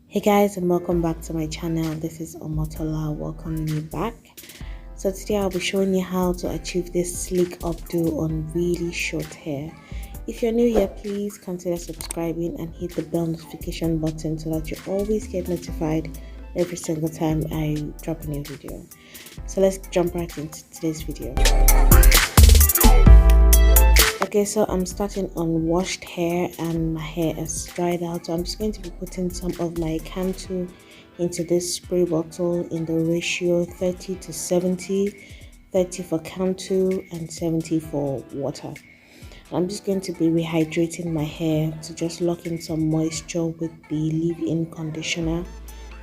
Hey guys, and welcome back to my channel. This is Omotola welcoming you back. So today I'll be showing you how to achieve this sleek updo on really short hair. If you're new here, please consider subscribing and hit the bell notification button so that you always get notified every single time I drop a new video. So let's jump right into today's video. Okay, so I'm starting on washed hair and my hair is dried out, so I'm just going to be putting some of my Cantu into this spray bottle in the ratio 30 to 70, 30 for Cantu and 70 for water. I'm just going to be rehydrating my hair to just lock in some moisture with the leave-in conditioner.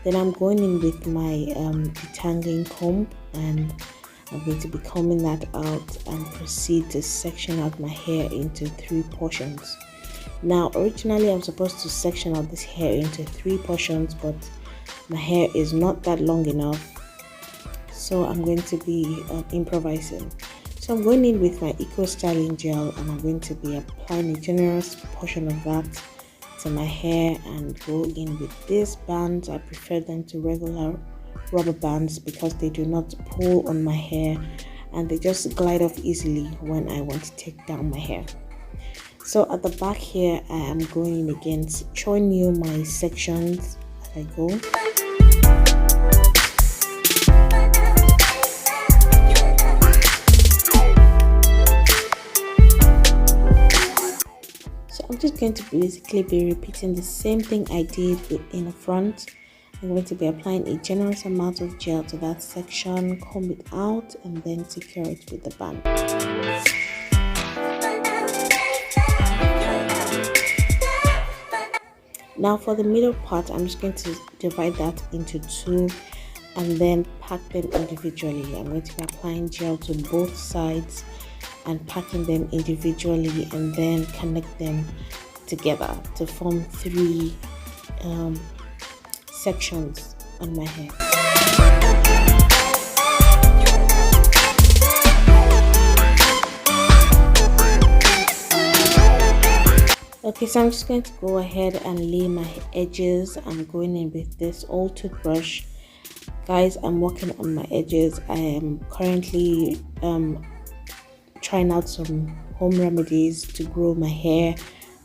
Then I'm going in with my detangling comb, and I'm going to be combing that out and proceed to section out my hair into 3 portions. Now, originally I'm supposed to section out this hair into 3 portions, but my hair is not that long enough, so I'm going to be improvising. So I'm going in with my Eco Styling Gel, and I'm going to be applying a generous portion of that to my hair and go in with these bands. I prefer them to regular rubber bands because they do not pull on my hair and they just glide off easily when I want to take down my hair. So at the back here, I am going in again, showing you my sections as I go. So I'm just going to basically be repeating the same thing I did in the front. I'm going to be applying a generous amount of gel to that section, comb it out, and then secure it with the band. Now for the middle part, I'm just going to divide that into 2 and then pack them individually. I'm going to be applying gel to both sides and packing them individually and then connect them together to form 3 sections on my hair. Okay, so I'm just going to go ahead and lay my edges. I'm going in with this old toothbrush. Guys, I'm working on my edges. I am currently trying out some home remedies to grow my hair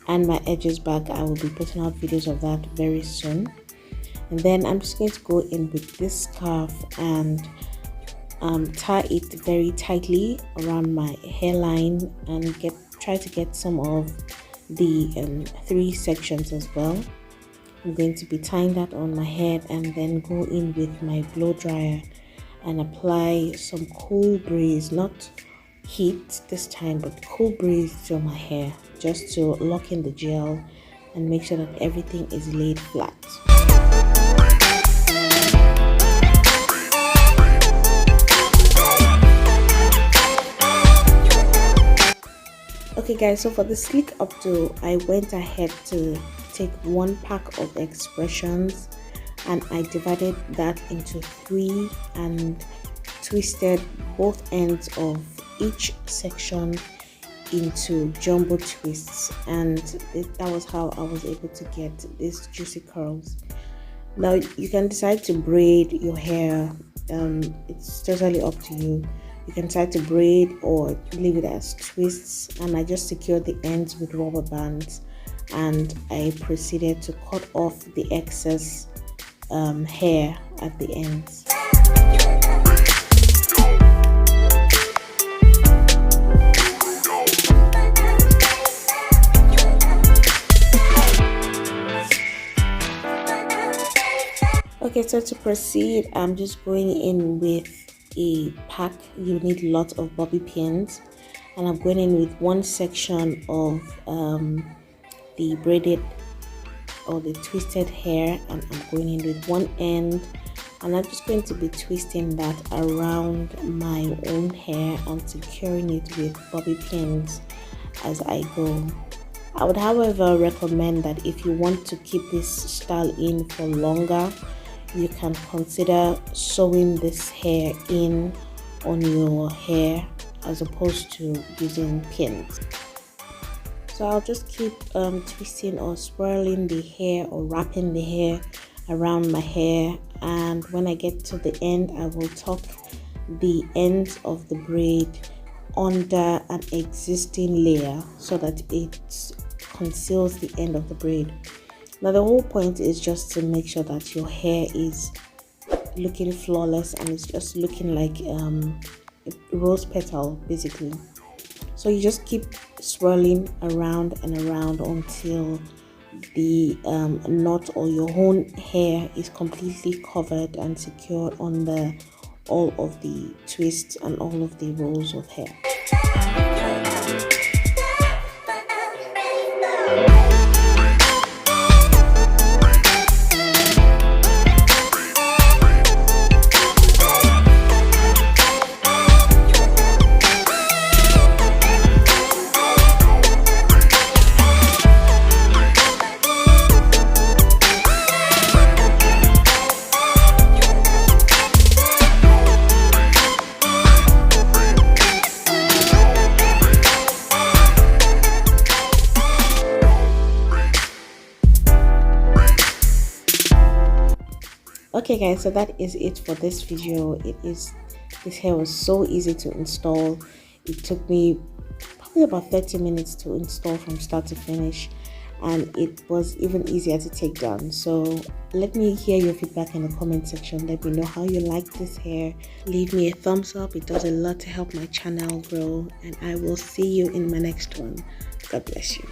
and my edges back. I will be putting out videos of that very soon. And then I'm just going to go in with this scarf and tie it very tightly around my hairline and try to get some of the 3 sections as well. I'm going to be tying that on my head and then go in with my blow dryer and apply some cool breeze, not heat this time, but cool breeze to my hair, just to lock in the gel and make sure that everything is laid flat. Okay guys, so for the sleek updo, I went ahead to take 1 pack of expressions and I divided that into 3 and twisted both ends of each section into jumbo twists, and that was how I was able to get these juicy curls. Now you can decide to braid your hair, it's totally up to you. You can decide to braid or leave it as twists, and I just secured the ends with rubber bands and I proceeded to cut off the excess hair at the ends. Okay, so to proceed, I'm just going in with a pack. You need lots of bobby pins, and I'm going in with 1 section of the braided or the twisted hair, and I'm going in with 1 end, and I'm just going to be twisting that around my own hair and securing it with bobby pins as I go. I would however recommend that if you want to keep this style in for longer, you can consider sewing this hair in on your hair as opposed to using pins. So I'll just keep twisting or swirling the hair or wrapping the hair around my hair, and when I get to the end I will tuck the ends of the braid under an existing layer so that it conceals the end of the braid. Now the whole point is just to make sure that your hair is looking flawless and it's just looking like a rose petal basically. So you just keep swirling around and around until the knot or your own hair is completely covered and secured on all of the twists and all of the rolls of hair. Okay guys, so that is it for this video. This hair was so easy to install. It took me probably about 30 minutes to install from start to finish, and it was even easier to take down. So let me hear your feedback in the comment section. Let me know how you like this hair. Leave me a thumbs up. It does a lot to help my channel grow, and I will see you in my next one. God bless you.